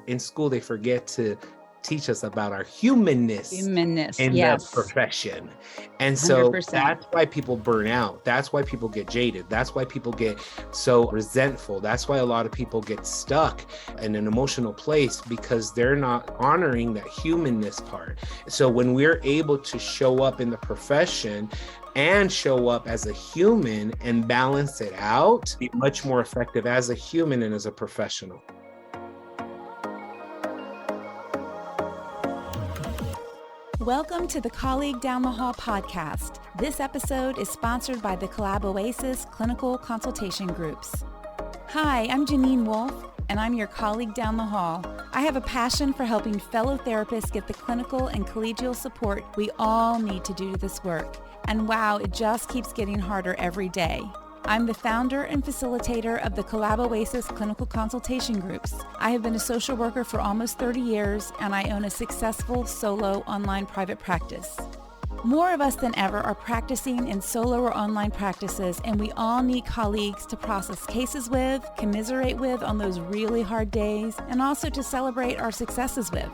in school, they forget to teach us about our humanness in the Yes. profession. And so 100%. that's why people burn out. That's why people get jaded. That's why people get so resentful. That's why a lot of people get stuck in an emotional place, because they're not honoring that humanness part. So when we're able to show up in the profession and show up as a human and balance it out, be much more effective as a human and as a professional. Welcome to the Colleague Down the Hall podcast. This episode is sponsored by the Collab Oasis Clinical Consultation Groups. Hi, I'm Janine Wolf, and I'm your colleague down the hall. I have a passion for helping fellow therapists get the clinical and collegial support we all need to do this work. And wow, it just keeps getting harder every day. I'm the founder and facilitator of the Collab Oasis Clinical Consultation Groups. I have been a social worker for almost 30 years, and I own a successful solo online private practice. More of us than ever are practicing in solo or online practices, and we all need colleagues to process cases with, commiserate with on those really hard days, and also to celebrate our successes with.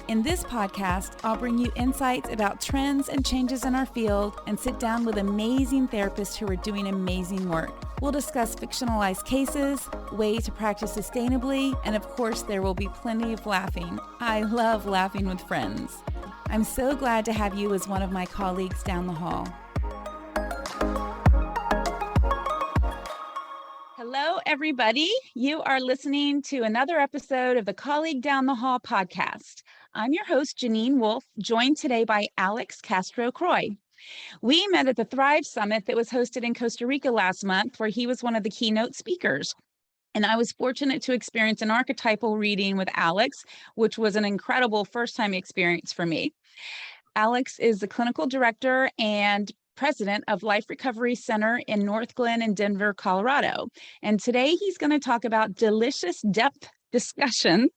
In this podcast, I'll bring you insights about trends and changes in our field and sit down with amazing therapists who are doing amazing work. We'll discuss fictionalized cases, ways to practice sustainably, and of course, there will be plenty of laughing. I love laughing with friends. I'm so glad to have you as one of my colleagues down the hall. Hello, everybody. You are listening to another episode of the Colleague Down the Hall podcast. I'm your host, Janine Wolf, joined today by Alex Castro-Croy. We met at the Thrive Summit that was hosted in Costa Rica last month, where he was one of the keynote speakers. And I was fortunate to experience an archetypal reading with Alex, which was an incredible first-time experience for me. Alex is the clinical director and president of Life Recovery Center in North Glen and Denver, Colorado. And today he's going to talk about delicious depth discussion.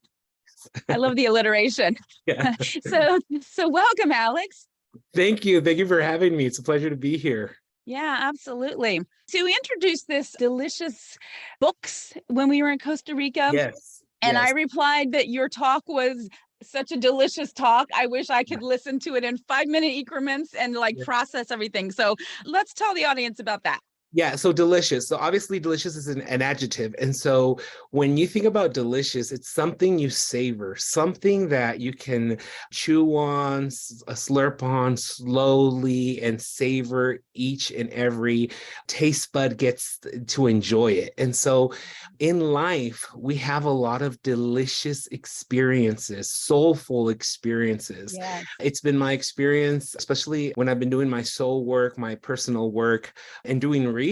I love the alliteration. Yeah. So welcome, Alex. Thank you. Thank you for having me. It's a pleasure to be here. Yeah, absolutely. So we introduced this delicious books when we were in Costa Rica. Yes. And I replied that your talk was such a delicious talk. I wish I could listen to it in 5-minute increments and process everything. So let's tell the audience about that. Yeah, so delicious. So obviously delicious is an adjective. And so when you think about delicious, it's something you savor, something that you can chew on, slurp on slowly and savor. Each and every taste bud gets to enjoy it. And so in life, we have a lot of delicious experiences, soulful experiences. Yes. It's been my experience, especially when I've been doing my soul work, my personal work, and doing research,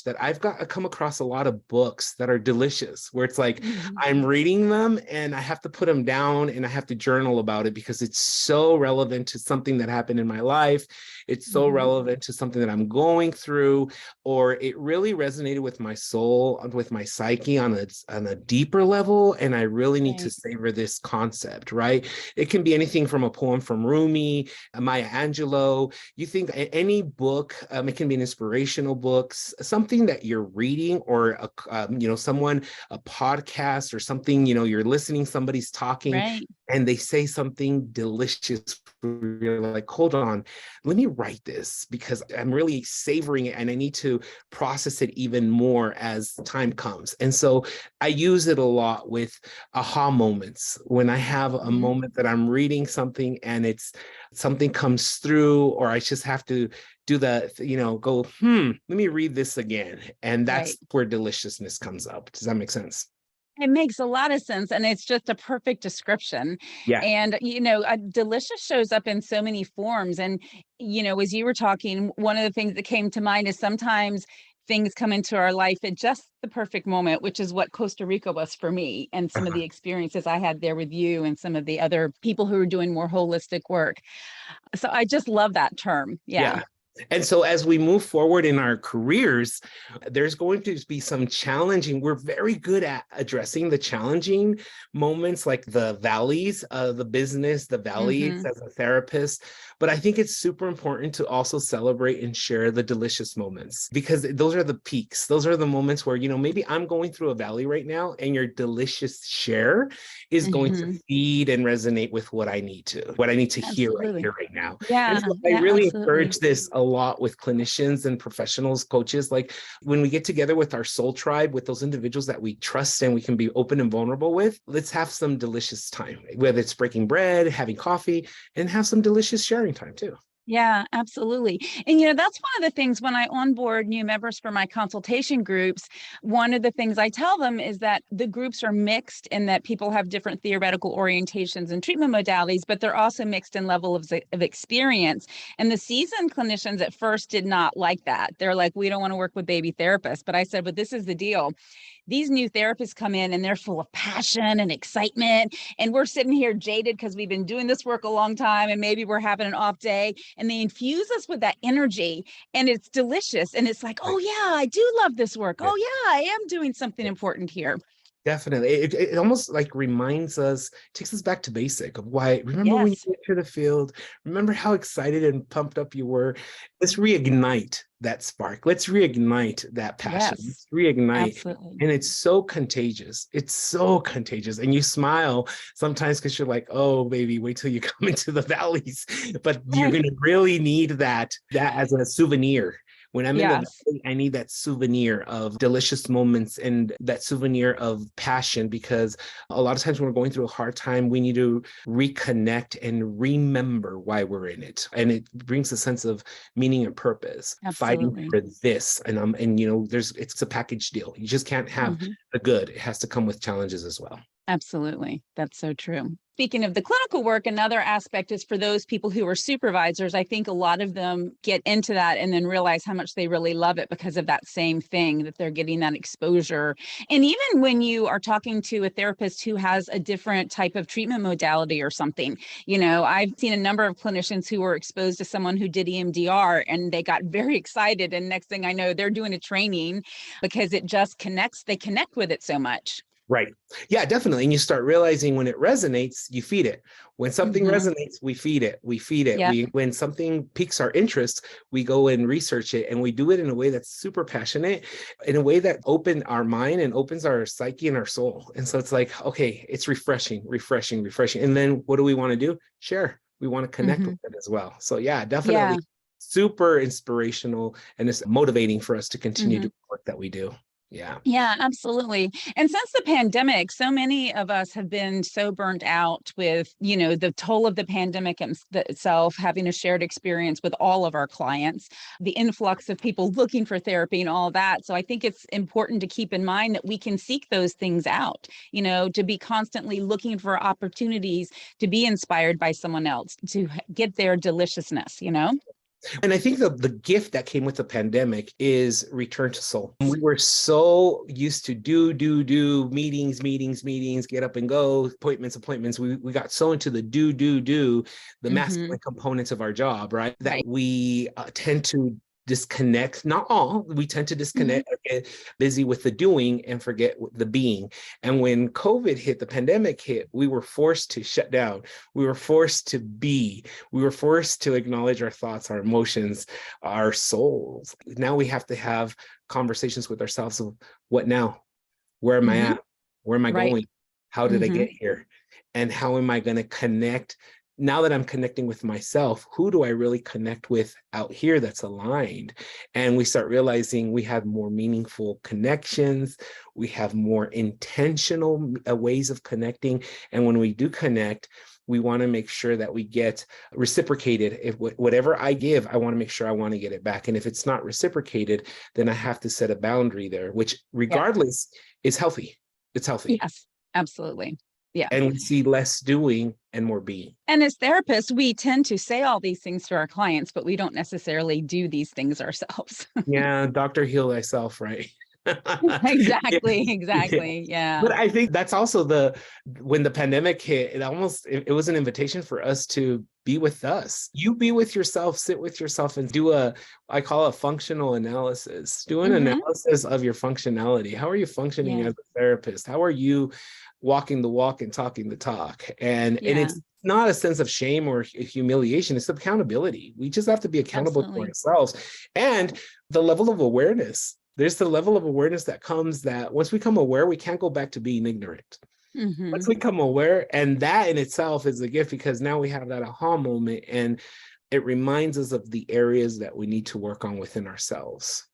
that I've come across a lot of books that are delicious, where it's like I'm reading them and I have to put them down and I have to journal about it because it's so relevant to something that happened in my life. It's so relevant to something that I'm going through, or it really resonated with my soul, with my psyche on a deeper level. And I really need to savor this concept, right? It can be anything from a poem from Rumi, Maya Angelou. You think any book, it can be an inspirational book, something that you're reading, or a podcast or something, you're listening, somebody's talking and they say something delicious. You're like, hold on, let me write this because I'm really savoring it and I need to process it even more as time comes. And so I use it a lot with aha moments. When I have a moment that I'm reading something and it's something comes through, or I just have to do the, let me read this again. And that's where deliciousness comes up. Does that make sense? It makes a lot of sense. And it's just a perfect description. Yeah. And, delicious shows up in so many forms. And, as you were talking, one of the things that came to mind is sometimes things come into our life at just the perfect moment, which is what Costa Rica was for me, and some of the experiences I had there with you and some of the other people who are doing more holistic work. So I just love that term. Yeah. And so as we move forward in our careers, there's going to be some challenging, we're very good at addressing the challenging moments, like the valleys of the business, the valleys as a therapist. But I think it's super important to also celebrate and share the delicious moments, because those are the peaks. Those are the moments where, maybe I'm going through a valley right now, and your delicious share is going to feed and resonate with what I need to hear right Absolutely. here, right now. Yeah, And so I yeah, really absolutely. encourage this a lot with clinicians and professionals, coaches. Like, when we get together with our soul tribe, with those individuals that we trust and we can be open and vulnerable with, let's have some delicious time, whether it's breaking bread, having coffee, and have some delicious sharing time too. Yeah, absolutely. And, that's one of the things when I onboard new members for my consultation groups, one of the things I tell them is that the groups are mixed in that people have different theoretical orientations and treatment modalities, but they're also mixed in level of experience. And the seasoned clinicians at first did not like that. They're like, we don't want to work with baby therapists. But I said, but this is the deal. These new therapists come in and they're full of passion and excitement. And we're sitting here jaded because we've been doing this work a long time and maybe we're having an off day, and they infuse us with that energy, and it's delicious. And it's like, oh yeah, I do love this work. Oh yeah, I am doing something important here. Definitely. It almost like reminds us, takes us back to basic of why, remember when you Yes. went to the field, remember how excited and pumped up you were? Let's reignite that spark. Let's reignite that passion. Yes, Let's reignite. absolutely. And it's so contagious. It's so contagious. And you smile sometimes because you're like, oh, baby, wait till you come into the valleys. But you're Right. going to really need that as a souvenir. When I'm in the Yes. valley, I need that souvenir of delicious moments and that souvenir of passion, because a lot of times when we're going through a hard time, we need to reconnect and remember why we're in it. And it brings a sense of meaning and purpose, fighting Absolutely. for this. And it's a package deal. You just can't have the good. It has to come with challenges as well. Absolutely. That's so true. Speaking of the clinical work, another aspect is for those people who are supervisors. I think a lot of them get into that and then realize how much they really love it because of that same thing, that they're getting that exposure. And even when you are talking to a therapist who has a different type of treatment modality or something, I've seen a number of clinicians who were exposed to someone who did EMDR and they got very excited. And next thing I know, they're doing a training because it just connects. They connect with it so much. Right. Yeah, definitely. And you start realizing when it resonates, you feed it. When something resonates, we feed it. We feed it. Yep. When something piques our interest, we go and research it, and we do it in a way that's super passionate, in a way that opens our mind and opens our psyche and our soul. And so it's like, okay, it's refreshing. And then what do we want to do? Share. We want to connect with it as well. So yeah, definitely super inspirational, and it's motivating for us to continue doing the work that we do. Yeah. Yeah, absolutely. And since the pandemic, so many of us have been so burnt out with, the toll of the pandemic itself, having a shared experience with all of our clients, the influx of people looking for therapy and all that. So I think it's important to keep in mind that we can seek those things out, to be constantly looking for opportunities to be inspired by someone else, to get their deliciousness. And I think the gift that came with the pandemic is return to soul. We were so used to do, meetings, get up and go, appointments. We got so into the do, the masculine components of our job, right? That we tend to disconnect. Not all, we tend to disconnect, get busy with the doing and forget the being. And when COVID hit, the pandemic hit, we were forced to shut down. We were forced to be. We were forced to acknowledge our thoughts, our emotions, our souls. Now we have to have conversations with ourselves of what now? Where am I at? Where am I going? How did I get here? And how am I going to connect? Now that I'm connecting with myself, who do I really connect with out here that's aligned? And we start realizing we have more meaningful connections. We have more intentional ways of connecting. And when we do connect, we want to make sure that we get reciprocated. If whatever I give, I want to make sure I want to get it back. And if it's not reciprocated, then I have to set a boundary there, which regardless is healthy. It's healthy. Yes, absolutely. Yeah. And we see less doing and more being. And as therapists, we tend to say all these things to our clients, but we don't necessarily do these things ourselves. Yeah, Dr. Heal Thyself, right? Exactly. Yeah. But I think that's also when the pandemic hit, it was an invitation for us to be with us. You be with yourself, sit with yourself and I call it functional analysis. Do an analysis of your functionality. How are you functioning as a therapist? How are you walking the walk and talking the talk? And it's not a sense of shame or humiliation. It's accountability. We just have to be accountable for ourselves. And the level of awareness. There's the level of awareness that comes that once we become aware, we can't go back to being ignorant. Once we become aware, and that in itself is a gift, because now we have that aha moment and it reminds us of the areas that we need to work on within ourselves.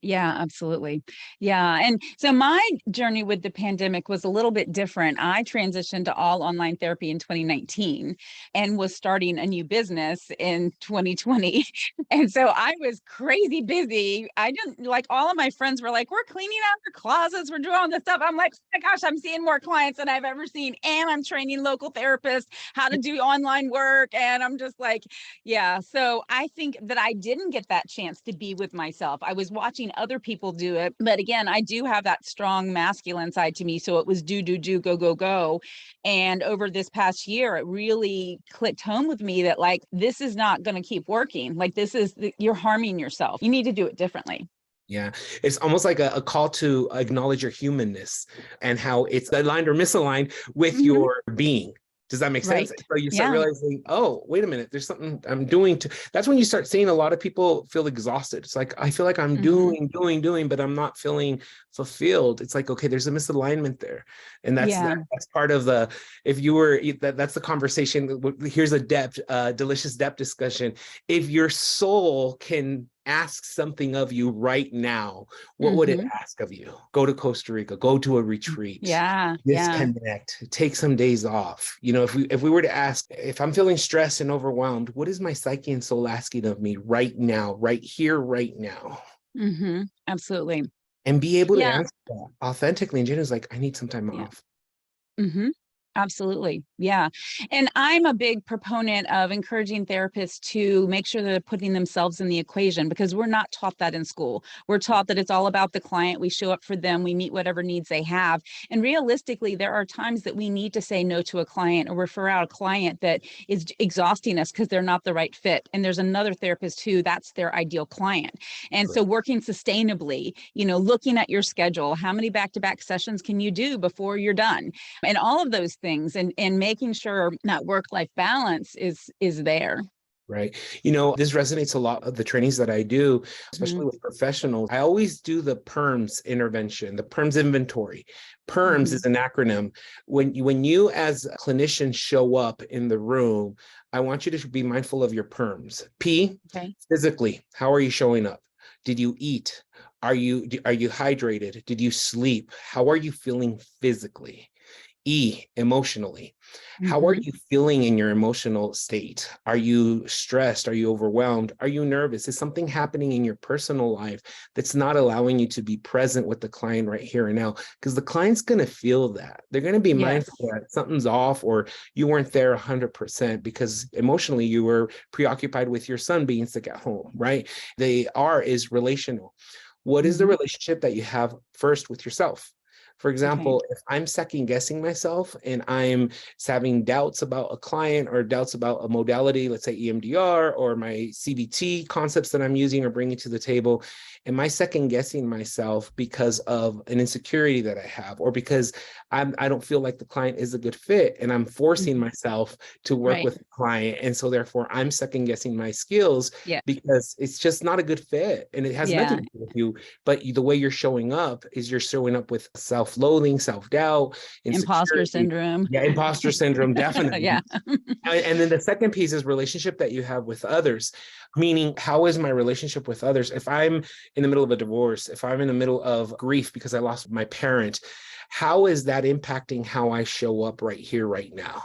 Yeah, absolutely. Yeah. And so my journey with the pandemic was a little bit different. I transitioned to all online therapy in 2019 and was starting a new business in 2020. And so I was crazy busy. I didn't like, all of my friends were like, we're cleaning out our closets, we're doing all this stuff. I'm like, oh my gosh, I'm seeing more clients than I've ever seen. And I'm training local therapists how to do online work. And I'm just like, yeah. So I think that I didn't get that chance to be with myself. I was watching other people do it. But again, I do have that strong masculine side to me. So it was do, go, go, go. And over this past year, it really clicked home with me that like, this is not going to keep working. Like you're harming yourself. You need to do it differently. Yeah, it's almost like a call to acknowledge your humanness and how it's aligned or misaligned with your being. Does that make sense? So you start realizing, oh, wait a minute, there's something I'm doing that's when you start seeing a lot of people feel exhausted. It's like, I feel like I'm doing, but I'm not feeling fulfilled. It's like, okay, there's a misalignment there. And that's part of that's the conversation. Here's a delicious depth discussion. If your soul can ask something of you right now, what would it ask of you? Go to Costa Rica, go to a retreat, disconnect, take some days off. You know, if we were to ask, if I'm feeling stressed and overwhelmed, what is my psyche and soul asking of me right now, right here, right now? Absolutely. And be able to answer that authentically and genuinely, like, I need some time off. Absolutely. Yeah. And I'm a big proponent of encouraging therapists to make sure they're putting themselves in the equation, because we're not taught that in school. We're taught that it's all about the client. We show up for them. We meet whatever needs they have. And realistically, there are times that we need to say no to a client or refer out a client that is exhausting us because they're not the right fit. And there's another therapist who that's their ideal client. And so working sustainably, looking at your schedule, how many back-to-back sessions can you do before you're done? And all of those things, and making sure that work-life balance is there. Right. This resonates a lot of the trainings that I do, especially with professionals. I always do the PERMS intervention, the PERMS inventory. PERMS is an acronym. When you as clinicians show up in the room, I want you to be mindful of your PERMS. P, physically, how are you showing up? Did you eat? Are you hydrated? Did you sleep? How are you feeling physically? E, emotionally. How are you feeling in your emotional state? Are you stressed? Are you overwhelmed? Are you nervous? Is something happening in your personal life that's not allowing you to be present with the client right here and now? Because the client's going to feel that. They're going to be mindful that something's off, or you weren't there 100% because emotionally you were preoccupied with your son being sick at home, right? The R is relational. What is the relationship that you have first with yourself? For example, if I'm second guessing myself and I'm having doubts about a client or doubts about a modality, let's say EMDR or my CBT concepts that I'm using or bringing to the table, am I second guessing myself because of an insecurity that I have, or because I don't feel like the client is a good fit and I'm forcing myself to work with the client? And so therefore I'm second guessing my skills because it's just not a good fit, and it has nothing to do with you, but the way you're showing up is you're showing up with self-loathing, self-doubt, imposter syndrome. Yeah, imposter syndrome, definitely. And then the second piece is relationship that you have with others, meaning how is my relationship with others? If I'm in the middle of a divorce, if I'm in the middle of grief because I lost my parent, how is that impacting how I show up right here, right now?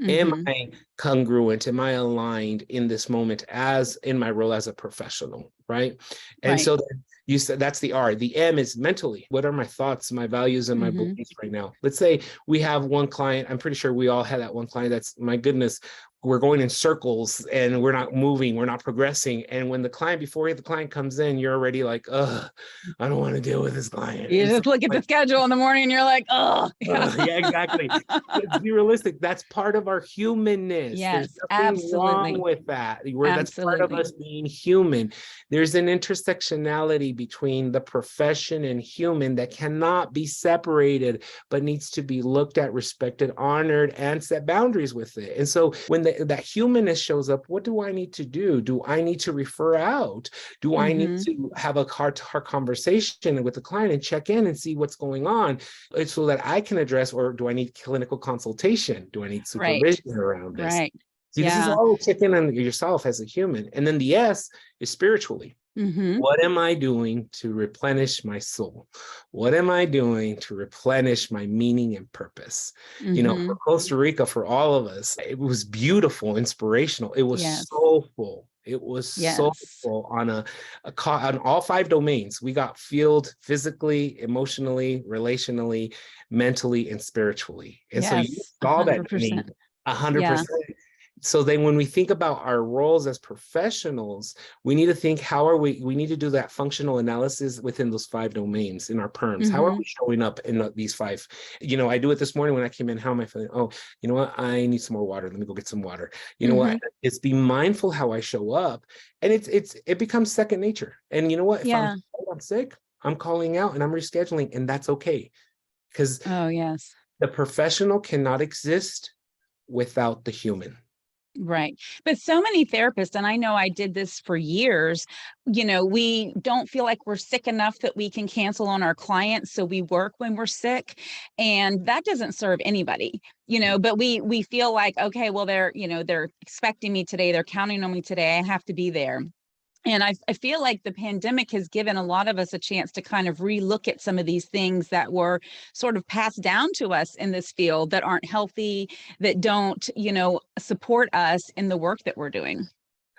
Am I congruent? Am I aligned in this moment as in my role as a professional, right? And so you said that's the R. The M is mentally. What are my thoughts, my values, and my beliefs right now? Let's say we have one client. I'm pretty sure we all had that one client that's, my goodness, we're going in circles and we're not moving, we're not progressing. And when before the client comes in, you're already like, ugh, I don't want to deal with this client. You And just look at the schedule in the morning and you're like, oh, yeah, exactly. Let's be realistic. That's part of our humanness. There's yes, nothing wrong absolutely. with that. That's part of Absolutely. us being human. There's an intersectionality between the profession and human that cannot be separated, but needs to be looked at, respected, honored, and set boundaries with it. And so when that humanness shows up, what do I need to do? Do I need to refer out? Do I need to have a heart-to-heart conversation with the client and check in and see what's going on so that I can address, or do I need clinical consultation? Do I need supervision around this? Right. See, this is all check in on yourself as a human. And then the S is spiritually. What am I doing to replenish my soul? What am I doing to replenish my meaning and purpose? You know, for Costa Rica, for all of us, it was beautiful, inspirational. It was so full. It was so full on on all 5 domains. We got fueled physically, emotionally, relationally, mentally, and spiritually. And so you saw that 100%. 100%. So then when we think about our roles as professionals, we need to think, we need to do that functional analysis within those 5 domains in our PERMs. How are we showing up in these 5? You know, I do it this morning when I came in. How am I feeling? Oh, you know what? I need some more water. Let me go get some water. You know what? It's be mindful how I show up. And it becomes second nature. And you know what? If I'm sick, I'm calling out and I'm rescheduling, and that's okay. Because the professional cannot exist without the human. Right. But so many therapists, and I know I did this for years, you know, we don't feel like we're sick enough that we can cancel on our clients. So we work when we're sick, and that doesn't serve anybody, you know, but we feel like, okay, well, they're expecting me today. They're counting on me today. I have to be there. And I feel like the pandemic has given a lot of us a chance to kind of relook at some of these things that were sort of passed down to us in this field that aren't healthy, that don't, support us in the work that we're doing.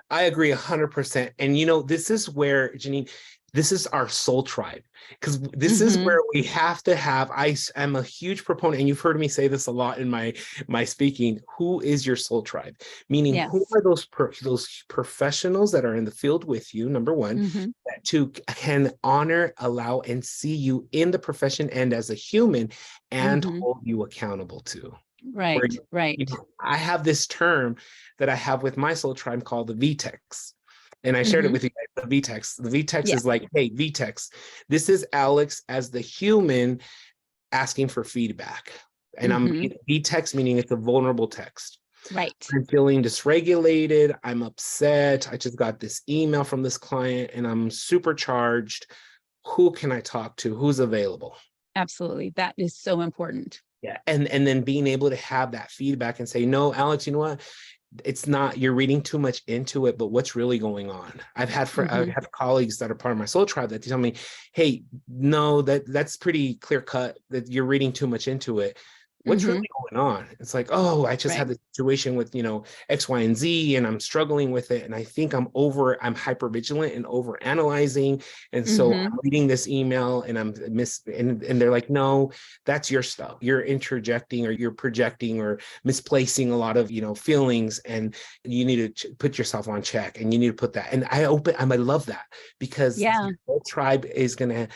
I agree 100%. And, this is where, Janine, this is our soul tribe, because this is where we have to have, I am a huge proponent, and you've heard me say this a lot in my speaking, who is your soul tribe? Meaning, who are those professionals that are in the field with you, number one, that can honor, allow, and see you in the profession and as a human, and hold you accountable to. Right, right. I have this term that I have with my soul tribe called the VTEX. And I shared it with you guys, the VTEX. The VTEX is like, hey, VTEX, this is Alex as the human asking for feedback. And I'm VTEX, meaning it's a vulnerable text. Right. I'm feeling dysregulated. I'm upset. I just got this email from this client and I'm supercharged. Who can I talk to? Who's available? Absolutely. That is so important. Yeah. And then being able to have that feedback and say, no, Alex, you know what? It's not, you're reading too much into it, but what's really going on? I've had colleagues that are part of my soul tribe that tell me, hey, no, that's pretty clear cut, that you're reading too much into it. What's really going on? It's like, oh, I just had this situation with, X, Y, and Z, and I'm struggling with it. And I think I'm hyper vigilant and over analyzing. And so I'm reading this email and and they're like, no, that's your stuff. You're interjecting or you're projecting or misplacing a lot of, feelings, and you need to put yourself on check, and you need to put that. And I love that, because the whole tribe is going to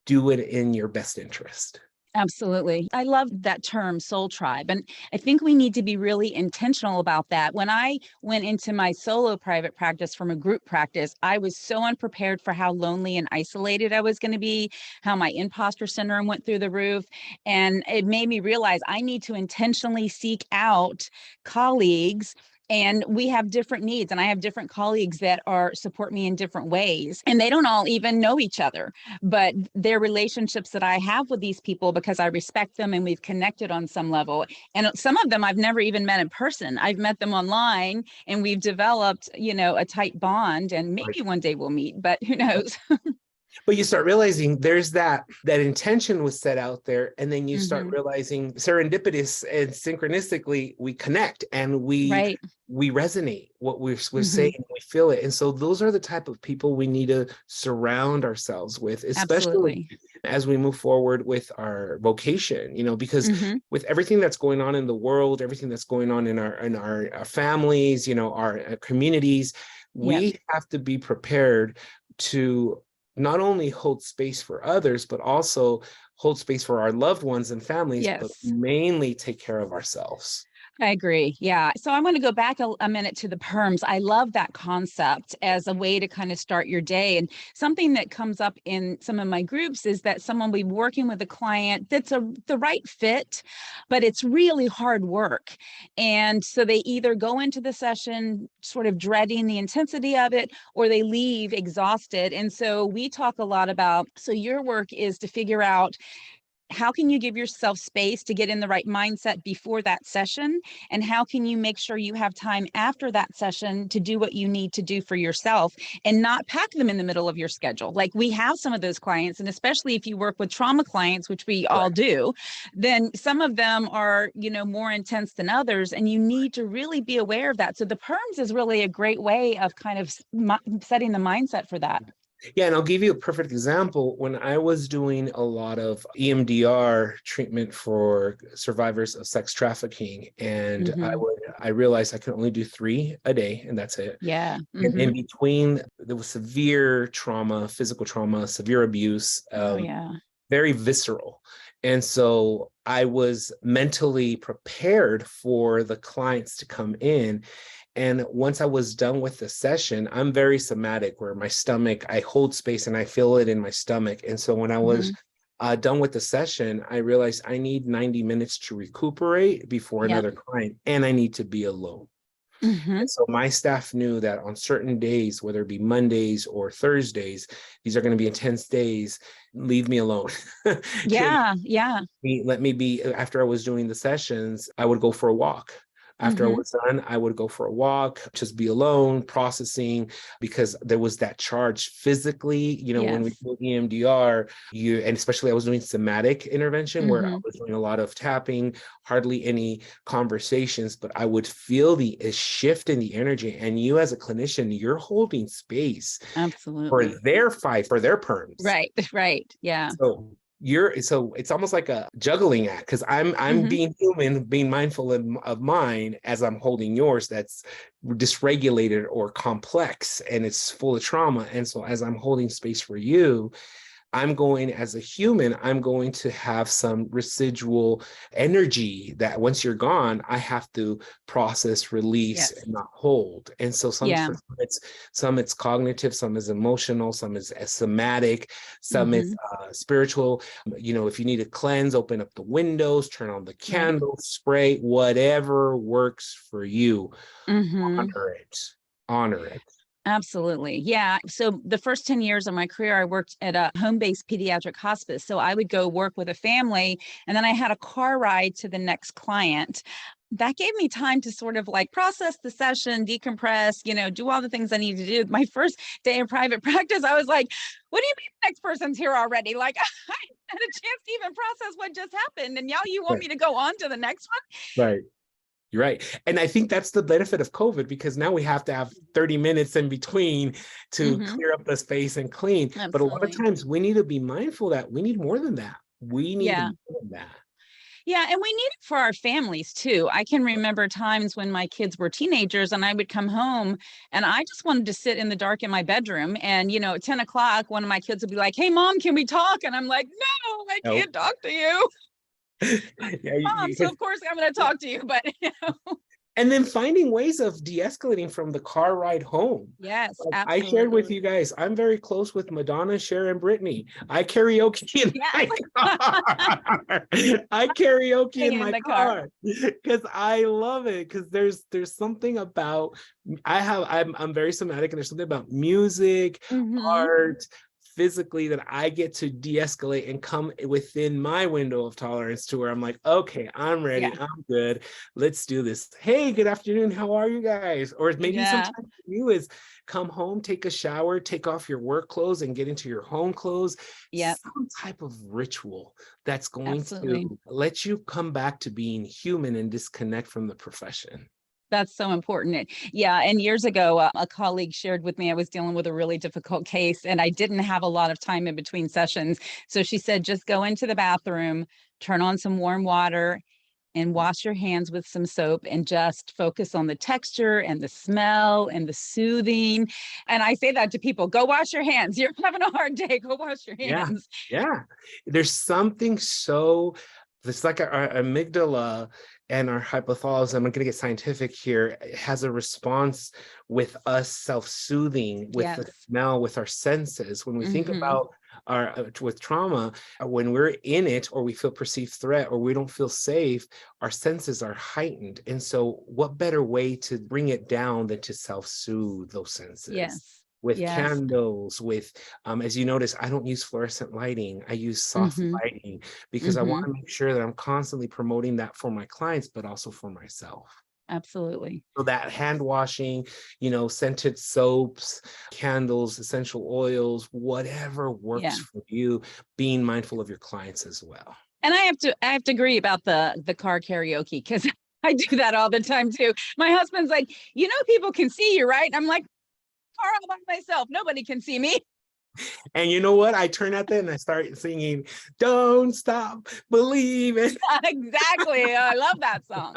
do it in your best interest. Absolutely. I love that term, soul tribe. And I think we need to be really intentional about that. When I went into my solo private practice from a group practice, I was so unprepared for how lonely and isolated I was going to be, how my imposter syndrome went through the roof. And it made me realize I need to intentionally seek out colleagues. And we have different needs, and I have different colleagues that support me in different ways, and they don't all even know each other, but they're relationships that I have with these people because I respect them and we've connected on some level. And some of them I've never even met in person. I've met them online and we've developed, a tight bond, and maybe one day we'll meet, but who knows? But you start realizing there's that intention was set out there, and then you start Mhm. realizing serendipitous and synchronistically we connect and we Right. resonate what we're Mhm. saying, we feel it. And so those are the type of people we need to surround ourselves with, especially Absolutely. as we move forward with our vocation, because Mhm. with everything that's going on in the world, everything that's going on in our families, our communities, Yep. we have to be prepared to not only hold space for others, but also hold space for our loved ones and families, but Yes. mainly take care of ourselves. I agree. Yeah. So I want to go back a minute to the perms. I love that concept as a way to kind of start your day. And something that comes up in some of my groups is that someone will be working with a client that's the right fit, but it's really hard work. And so they either go into the session sort of dreading the intensity of it, or they leave exhausted. And so we talk a lot about, so your work is to figure out, how can you give yourself space to get in the right mindset before that session? And how can you make sure you have time after that session to do what you need to do for yourself and not pack them in the middle of your schedule? Like, we have some of those clients, and especially if you work with trauma clients, which we all do, then some of them are, more intense than others. And you need to really be aware of that. So the perms is really a great way of kind of setting the mindset for that. Yeah, and I'll give you a perfect example. When I was doing a lot of EMDR treatment for survivors of sex trafficking, and Mm-hmm. I realized I could only do 3 a day, and that's it. Yeah. And in Mm-hmm. between, there was severe trauma, physical trauma, severe abuse, Oh, yeah. very visceral. And so I was mentally prepared for the clients to come in. And once I was done with the session, I'm very somatic, where my stomach, I hold space and I feel it in my stomach. And so when I was Mm-hmm. done with the session, I realized I need 90 minutes to recuperate before Yep. another client, and I need to be alone. Mm-hmm. And so my staff knew that on certain days, whether it be Mondays or Thursdays, these are going to be intense days. Leave me alone. Yeah. Yeah. Let me be. After I was doing the sessions, I would go for a walk. After I Mm-hmm. was done, I would go for a walk, just be alone, processing, because there was that charge physically. When we Yes. do EMDR, and especially I was doing somatic intervention where I Mm-hmm. was doing a lot of tapping, hardly any conversations, but I would feel a shift in the energy. And you, as a clinician, you're holding space for Absolutely. for their perms. Right. Right. Yeah. So it's almost like a juggling act, because I'm Mm-hmm. being human, being mindful of mine as I'm holding yours that's dysregulated or complex and it's full of trauma. And so as I'm holding space for you, I'm going, as a human, I'm going to have some residual energy that once you're gone, I have to process, release, Yes. and not hold. And so Yeah. some it's cognitive, some is emotional, some is somatic, some is Mm-hmm. spiritual. If you need to cleanse, open up the windows, turn on the Right. candle, spray, whatever works for you. Mm-hmm. Honor it. Honor it. Absolutely. Yeah. So the first 10 years of my career, I worked at a home-based pediatric hospice. So I would go work with a family, and then I had a car ride to the next client. That gave me time to sort of like process the session, decompress, do all the things I need to do. My first day in private practice, I was like, what do you mean the next person's here already? Like, I had a chance to even process what just happened. And now you want Right. me to go on to the next Right. You're right. And I think that's the benefit of COVID, because now we have to have 30 minutes in between one? to clear up the space and clean. But a lot of Absolutely. times we need to be mindful that we need more than that. We need Yeah. more than that. Yeah, and we need it for our families too. I can remember times when my kids were teenagers and I would come home and I just wanted to sit in the dark in my bedroom. And, at 10 o'clock, one of my kids would be like, "Hey, mom, can we talk?" And I'm like, "No, I No. can't talk to you, Yeah, mom. So, of course, I'm going to talk to you." But, and then finding ways of de-escalating from the car ride home. yes, Like I shared with absolutely. you guys, I'm very close with Madonna, Cher, and Brittany. I karaoke in Yes. my car. I karaoke in In my the car. car because I love it. Because there's something about I'm very somatic, and there's something about music, Hmm. art, physically that I get to de-escalate and come within my window of tolerance to where I'm like, okay, I'm ready. Yeah. I'm good. Let's do this. Hey, good afternoon. How are you guys? Or maybe Yeah. sometimes for you is come home, take a shower, take off your work clothes and get into your home clothes. Yep. Some type of ritual that's going Absolutely. to let you come back to being human and disconnect from the profession. That's so important. Yeah. And years ago, a colleague shared with me, I was dealing with a really difficult case and I didn't have a lot of time in between sessions. So she said, just go into the bathroom, turn on some warm water and wash your hands with some soap and just focus on the texture and the smell and the soothing. And I say that to people, go wash your hands. You're having a hard day. Go wash your Yeah. hands. Yeah. There's something so, it's like our amygdala and our hypothalamus, I'm going to get scientific here, it has a response with us self-soothing, with the Yes. smell, with our senses. When we think Mhm. about our with trauma, when we're in it or we feel perceived threat or we don't feel safe, our senses are heightened. And so what better way to bring it down than to self-soothe those senses? Yes. With Yes. candles, with, as you notice, I don't use fluorescent lighting. I use soft Mhm. lighting because I want Mhm. to make sure that I'm constantly promoting that for my clients, but also for myself. Absolutely. So that hand washing, scented soaps, candles, essential oils, whatever works Yeah. for you, being mindful of your clients as well. And I have to agree about the car karaoke because I do that all the time too. My husband's like, people can see you, right? I'm like, car all by myself. Nobody can see me. And you know what? I turn at that and I start singing, "Don't Stop Believing." Exactly. I love that song.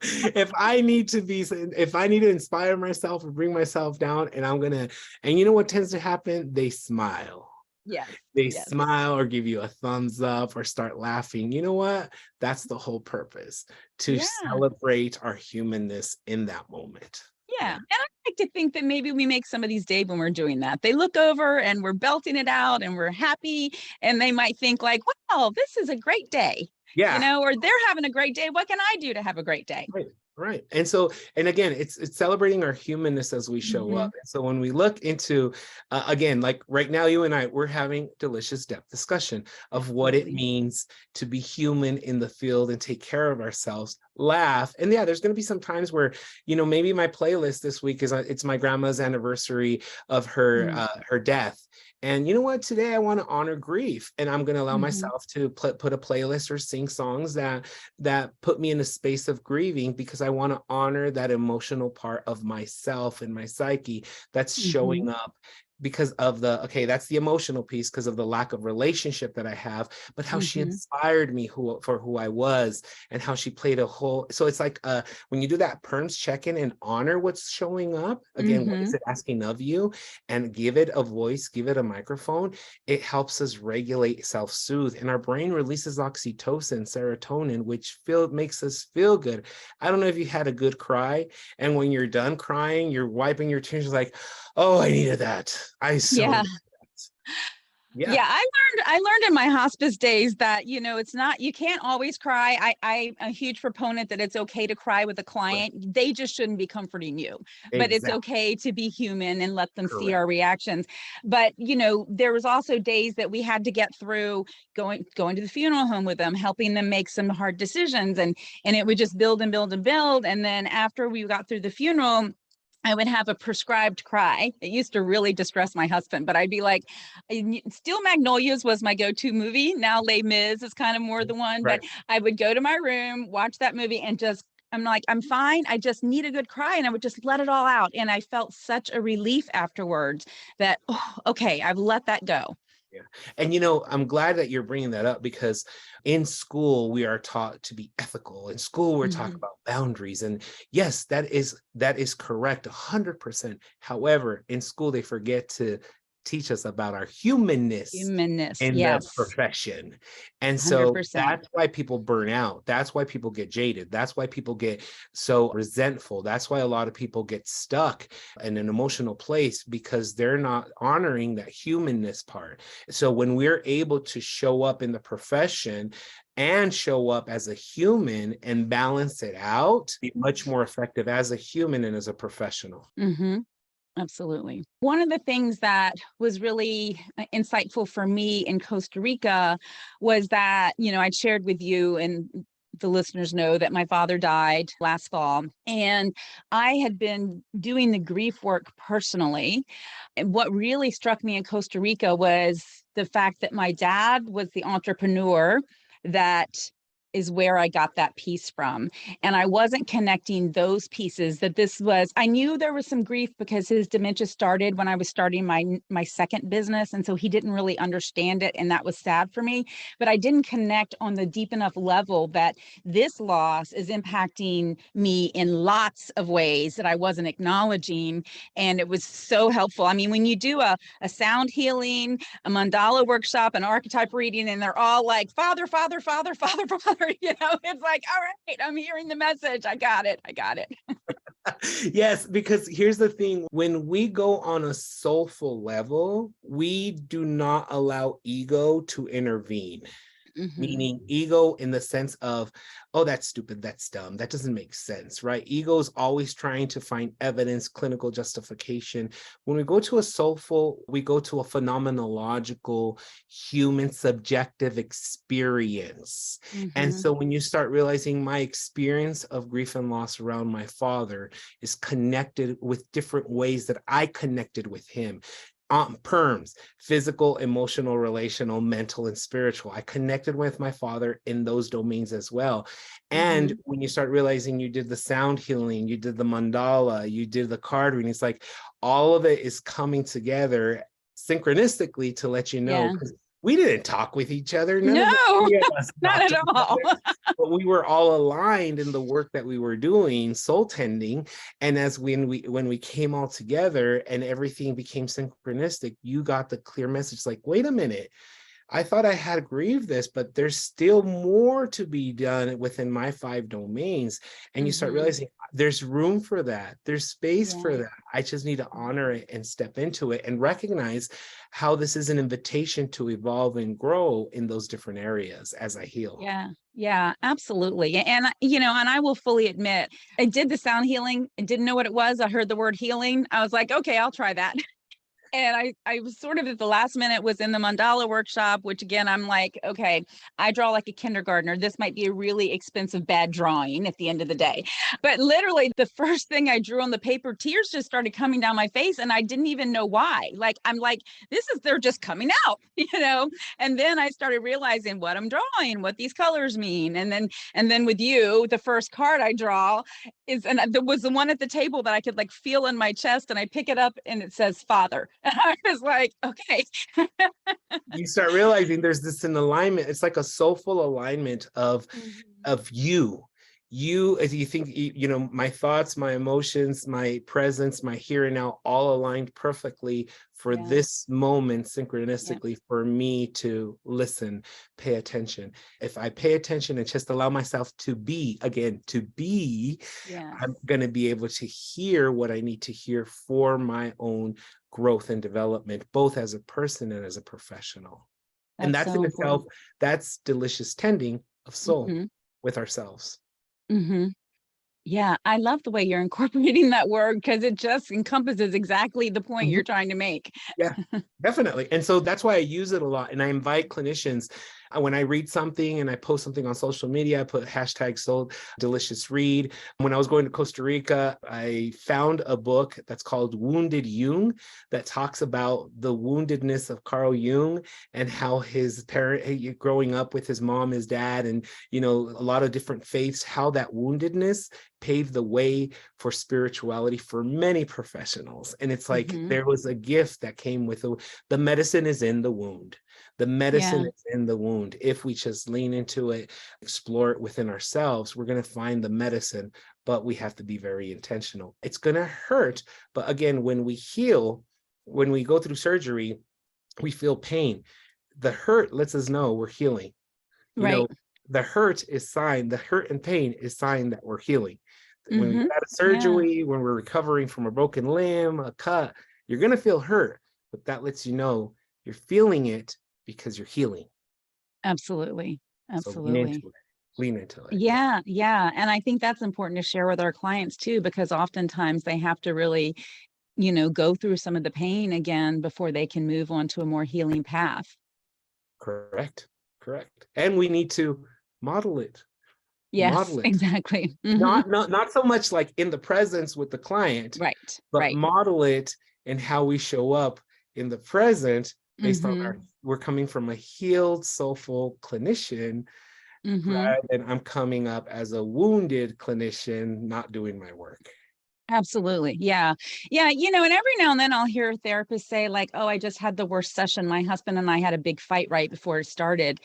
If I need to inspire myself or bring myself down, and you know what tends to happen? They smile. Yes. They Yes. smile or give you a thumbs up or start laughing. You know what? That's the whole purpose, to Yeah. celebrate our humanness in that moment. Yeah. And I like to think that maybe we make somebody's day when we're doing that. They look over and we're belting it out and we're happy. And they might think like, wow, this is a great day, Yeah. or they're having a great day. What can I do to have a great day? Right. Right. And so, and again, it's celebrating our humanness as we show Mhm. up. And so when we look into, again, like right now, you and I, we're having delicious depth discussion of what it Absolutely. means to be human in the field and take care of ourselves, laugh. And yeah, there's going to be some times where, maybe my playlist this week it's my grandma's anniversary of her, Mm. her death. And you know what? Today I want to honor grief, and I'm going to allow Mhm. myself to put a playlist or sing songs that put me in a space of grieving, because I want to honor that emotional part of myself and my psyche that's Mhm. showing up because of that's the emotional piece, because of the lack of relationship that I have, but how she Mhm. inspired me for who I was, and how she played a whole, so it's like when you do that PERMS check-in and honor what's showing up, again, what is Mhm. it asking of you, and give it a voice, give it a microphone, it helps us regulate, self-soothe, and our brain releases oxytocin, serotonin, which makes us feel good. I don't know if you had a good cry, and when you're done crying, you're wiping your tears like, oh, I needed that. I so Yeah. needed that. Yeah. Yeah, I learned in my hospice days that, it's not, you can't always cry. I'm a huge proponent that it's okay to cry with a Right. client. They just shouldn't be comforting you, but it's Exactly. okay to be human and let them see Correct. our reactions. But, there was also days that we had to get through going to the funeral home with them, helping them make some hard decisions, and it would just build and build and build. And then after we got through the funeral, I would have a prescribed cry. It used to really distress my husband, but I'd be like, Steel Magnolias was my go-to movie. Now Les Mis is kind of more the one, but Right. I would go to my room, watch that movie, and I'm like, I'm fine. I just need a good cry. And I would just let it all out. And I felt such a relief afterwards that, oh, okay, I've let that go. Yeah. And I'm glad that you're bringing that up, because in school we are taught to be ethical. In school we're taught Mhm. about boundaries, and yes, that is correct 100%. However, in school they forget to teach us about our humanness Humanness. in the Yes. profession. And so 100%. that's why people burn out. That's why people get jaded. That's why people get so resentful. That's why a lot of people get stuck in an emotional place, because they're not honoring that humanness part. So when we're able to show up in the profession and show up as a human and balance it out, be much more effective as a human and as a professional. Hmm. Absolutely. One of the things that was really insightful for me in Costa Rica was that, I'd shared with you, and the listeners know that my father died last fall, and I had been doing the grief work personally. And what really struck me in Costa Rica was the fact that my dad was the entrepreneur that is where I got that piece from. And I wasn't connecting those pieces, I knew there was some grief because his dementia started when I was starting my second business. And so he didn't really understand it. And that was sad for me, but I didn't connect on the deep enough level that this loss is impacting me in lots of ways that I wasn't acknowledging. And it was so helpful. I mean, when you do a sound healing, a mandala workshop, an archetype reading, and they're all like, Father, Father, Father, Father, Father, it's like, all right, I'm hearing the message. I got it. Yes, because here's the thing. When we go on a soulful level, we do not allow ego to intervene. Meaning ego in the sense of, oh, that's stupid, that's dumb, that doesn't make sense, right? Ego is always trying to find evidence, clinical justification. When we go to a soulful, we go to a phenomenological, human, subjective experience. And so when you start realizing my experience of grief and loss around my father is connected with different ways that I connected with him. Perms, physical, emotional, relational, mental, and spiritual. I connected with my father in those domains as well. And when you start realizing you did the sound healing, you did the mandala, you did the card reading, it's like all of it is coming together synchronistically to let you know, because we didn't talk with each other. None of us not at all. But we were all aligned in the work that we were doing, soul tending. And when we came all together and everything became synchronistic, you got the clear message like, wait a minute, I thought I had grieved this, but there's still more to be done within my 5 domains. And you start realizing there's room for that. There's space for that. I just need to honor it and step into it and recognize how this is an invitation to evolve and grow in those different areas as I heal. Yeah, absolutely. And, and I will fully admit, I did the sound healing and didn't know what it was. I heard the word healing. I was like, okay, I'll try that. And I was sort of at the last minute was in the mandala workshop, which again, I'm like, okay, I draw like a kindergartner. This might be a really expensive, bad drawing at the end of the day. But literally the first thing I drew on the paper, tears just started coming down my face and I didn't even know why. Like, I'm like, they're just coming out, And then I started realizing what I'm drawing, what these colors mean. And then with you, the first card I draw there was the one at the table that I could like feel in my chest, and I pick it up and it says Father. And I was like, okay. You start realizing there's this an alignment. It's like a soulful alignment of you. As you think, my thoughts, my emotions, my presence, my here and now, all aligned perfectly for this moment, synchronistically, for me to listen, pay attention. If I pay attention and just allow myself to be, I'm going to be able to hear what I need to hear for my own growth and development, both as a person and as a professional. And that's so in itself, that's delicious tending of soul with ourselves. Yeah, I love the way you're incorporating that word because it just encompasses exactly the point you're trying to make. Yeah, definitely. And so that's why I use it a lot. And I invite clinicians, when I read something and I post something on social media, I put hashtag soul delicious read. When I was going to Costa Rica, I found a book that's called Wounded Jung that talks about the woundedness of Carl Jung and how his parent, growing up with his mom, his dad, and, a lot of different faiths, how that woundedness paved the way for spirituality for many professionals. And it's like there was a gift that came with the medicine is in the wound. The medicine is in the wound. If we just lean into it, explore it within ourselves, we're going to find the medicine, but we have to be very intentional. It's going to hurt. But again, when we heal, when we go through surgery, we feel pain. The hurt lets us know we're healing. The hurt and pain is sign that we're healing. When we got a surgery, when we're recovering from a broken limb, a cut, you're going to feel hurt, but that lets you know you're feeling it because you're healing. Absolutely. So lean into it. Yeah. And I think that's important to share with our clients too, because oftentimes they have to really go through some of the pain again before they can move on to a more healing path. Correct. And we need to model it. Yes, exactly. Mm-hmm. Not so much like in the presence with the client, right, but right. model it in how we show up in the present based Mm-hmm. on we're coming from a healed, soulful clinician, Mm-hmm. rather than I'm coming up as a wounded clinician, not doing my work. Absolutely. Yeah. Yeah. And every now and then I'll hear a therapist say like, oh, I just had the worst session. My husband and I had a big fight right before it started.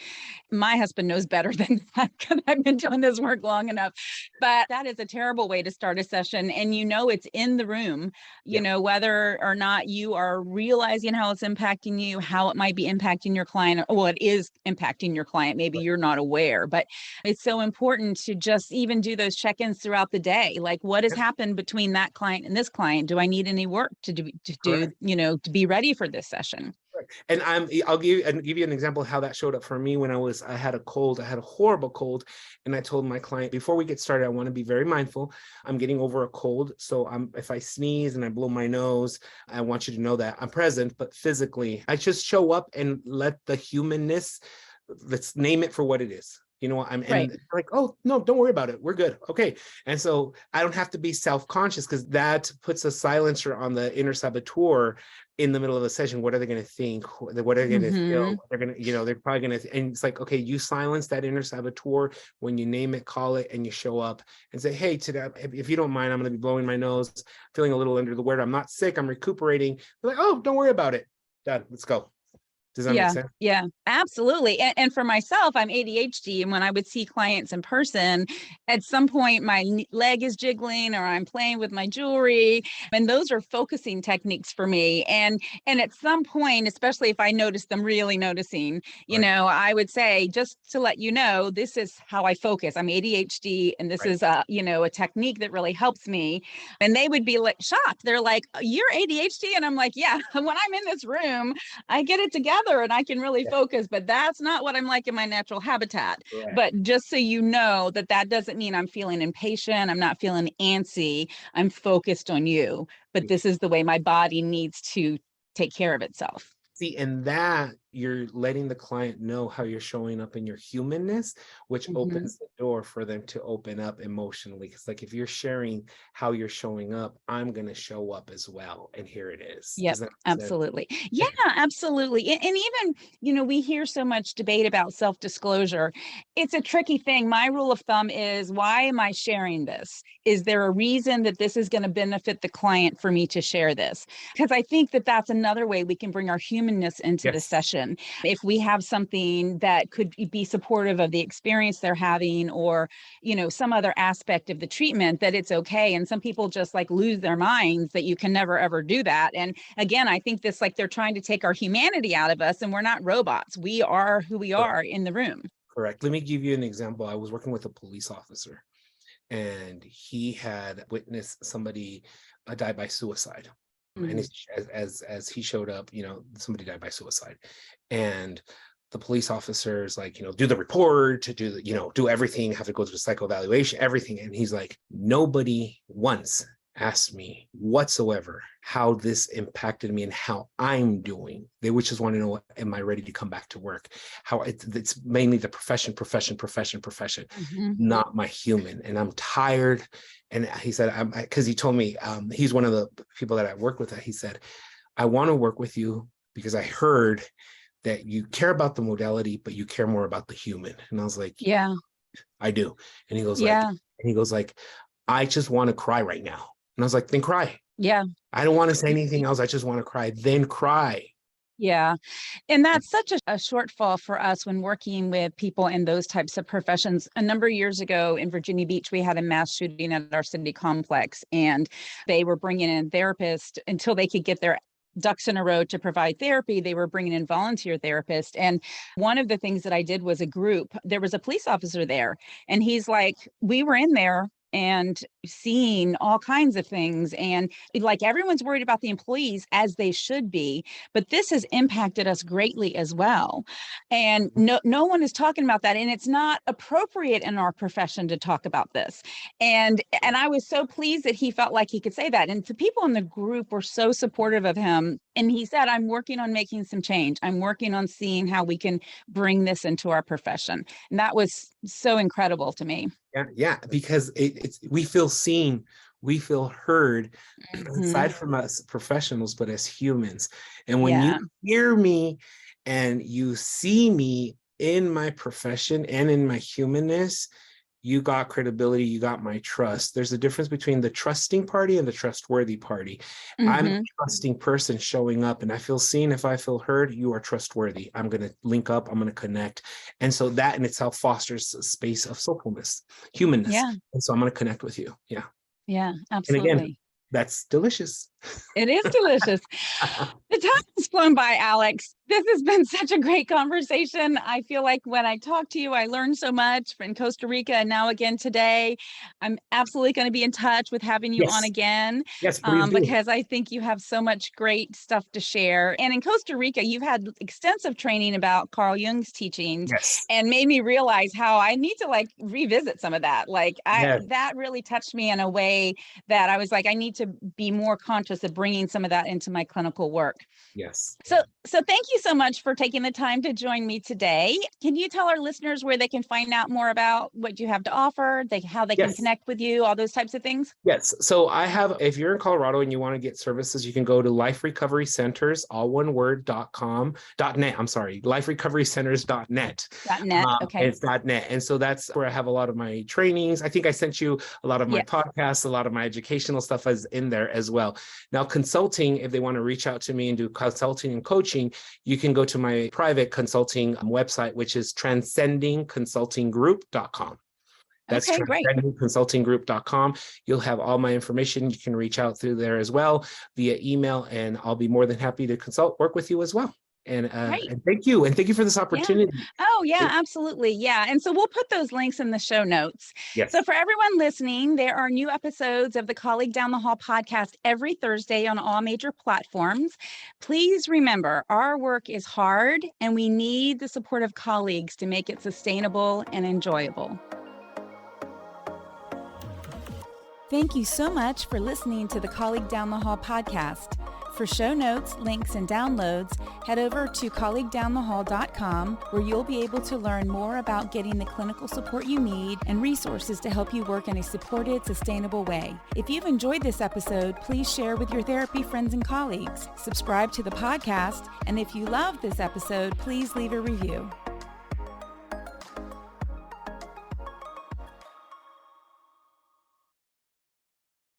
My husband knows better than that because I've been doing this work long enough. But that is a terrible way to start a session. And it's in the room, whether or not you are realizing how it's impacting you, how it might be impacting your client. Well, it is impacting your client. Maybe you're not aware, but it's so important to just even do those check-ins throughout the day. Like what has happened between that client and this client? Do I need any work to do, to be ready for this session? And I'll give you an example of how that showed up for me when I had a cold. I had a horrible cold, and I told my client, before we get started, I want to be very mindful. I'm getting over a cold, so if I sneeze and I blow my nose, I want you to know that I'm present, but physically, I just show up and let the humanness, let's name it for what it is. And like, oh, no, don't worry about it. We're good. Okay. And so I don't have to be self-conscious, because that puts a silencer on the inner saboteur in the middle of the session. What are they going to think? What are they going to feel? They're going to, they're probably going to, and it's like, okay, you silence that inner saboteur when you name it, call it, and you show up and say, hey, today, if you don't mind, I'm going to be blowing my nose, feeling a little under the weather. I'm not sick. I'm recuperating. They're like, oh, don't worry about it. Done. Let's go. Does that make sense? Yeah, absolutely. And for myself, I'm ADHD. And when I would see clients in person, at some point my leg is jiggling or I'm playing with my jewelry. And those are focusing techniques for me. And at some point, especially if I notice them really noticing, I would say, just to let you know, this is how I focus. I'm ADHD, and this is a technique that really helps me. And they would be like shocked. They're like, you're ADHD? And I'm like, yeah, when I'm in this room, I get it together and I can really focus, but that's not what I'm like in my natural habitat. Right. But just so you know that doesn't mean I'm feeling impatient. I'm not feeling antsy. I'm focused on you, but this is the way my body needs to take care of itself. See, and that you're letting the client know how you're showing up in your humanness, which opens the door for them to open up emotionally. Because like, if you're sharing how you're showing up, I'm going to show up as well. And here it is. Yep, absolutely. Yeah, absolutely. And even, we hear so much debate about self-disclosure. It's a tricky thing. My rule of thumb is, why am I sharing this? Is there a reason that this is going to benefit the client for me to share this? Because I think that that's another way we can bring our humanness into the session. If we have something that could be supportive of the experience they're having, or, some other aspect of the treatment, that it's okay. And some people just like lose their minds that you can never, ever do that. And again, I think this, like, they're trying to take our humanity out of us, and we're not robots. We are who we are in the room. Correct. Let me give you an example. I was working with a police officer, and he had witnessed somebody die by suicide. And as he showed up, somebody died by suicide, and the police officers like, do the report, to do the, do everything, have to go through the psychoevaluation, everything. And he's like, nobody once asked me whatsoever how this impacted me and how I'm doing. They would just want to know, am I ready to come back to work? How it's mainly the profession, not my human. And I'm tired. And he said, because he told me, he's one of the people that I work with, he said, I want to work with you because I heard that you care about the modality, but you care more about the human. And I was like, yeah, I do. And he goes like, I just want to cry right now. And I was like, then cry. Yeah. I don't want to say anything else. I just want to cry. Then cry. Yeah. And that's such a shortfall for us when working with people in those types of professions. A number of years ago in Virginia Beach, we had a mass shooting at our city complex, and they were bringing in therapists until they could get their ducks in a row to provide therapy. They were bringing in volunteer therapists. And one of the things that I did was a group. There was a police officer there, and he's like, we were in there and seeing all kinds of things. And like everyone's worried about the employees, as they should be, but this has impacted us greatly as well. And no one is talking about that. And it's not appropriate in our profession to talk about this. And I was so pleased that he felt like he could say that. And the people in the group were so supportive of him. And he said, I'm working on making some change. I'm working on seeing how we can bring this into our profession. And that was so incredible to me. Yeah, because it's we feel seen, we feel heard, aside from us professionals, but as humans. And when you hear me and you see me in my profession and in my humanness, you got credibility, you got my trust. There's a difference between the trusting party and the trustworthy party. I'm a trusting person showing up, and I feel seen. If I feel heard, you are trustworthy. I'm going to link up, I'm going to connect. And so that in itself fosters a space of soulfulness, humanness. Yeah. And so I'm going to connect with you. Yeah. Yeah, absolutely. And again, that's delicious. It is delicious. The time has flown by, Alex. This has been such a great conversation. I feel like when I talk to you, I learned so much in Costa Rica and now again today. I'm absolutely going to be in touch with having you on again. Yes, please do. Because I think you have so much great stuff to share. And in Costa Rica, you've had extensive training about Carl Jung's teachings and made me realize how I need to like revisit some of that. Like that really touched me in a way that I was like, I need to be more conscious of bringing some of that into my clinical work. Yes. So thank you so much for taking the time to join me today. Can you tell our listeners where they can find out more about what you have to offer, how they can connect with you, all those types of things? Yes. So I have, if you're in Colorado and you want to get services, you can go to Life Recovery Centers, all one word, .net. I'm sorry, liferecoverycenters.net. .net. Okay. It's .net. And so that's where I have a lot of my trainings. I think I sent you a lot of my podcasts, a lot of my educational stuff is in there as well. Now, consulting, if they want to reach out to me and do consulting and coaching, you can go to my private consulting website, which is transcendingconsultinggroup.com. That's transcendingconsultinggroup.com. You'll have all my information. You can reach out through there as well via email, and I'll be more than happy to work with you as well. And thank you. And thank you for this opportunity. Yeah. Oh, yeah, absolutely. Yeah. And so we'll put those links in the show notes. Yes. So for everyone listening, there are new episodes of the Colleague Down the Hall podcast every Thursday on all major platforms. Please remember, our work is hard and we need the support of colleagues to make it sustainable and enjoyable. Thank you so much for listening to the Colleague Down the Hall podcast. For show notes, links, and downloads, head over to colleaguedownthehall.com, where you'll be able to learn more about getting the clinical support you need and resources to help you work in a supported, sustainable way. If you've enjoyed this episode, please share with your therapy friends and colleagues. Subscribe to the podcast, and if you loved this episode, please leave a review.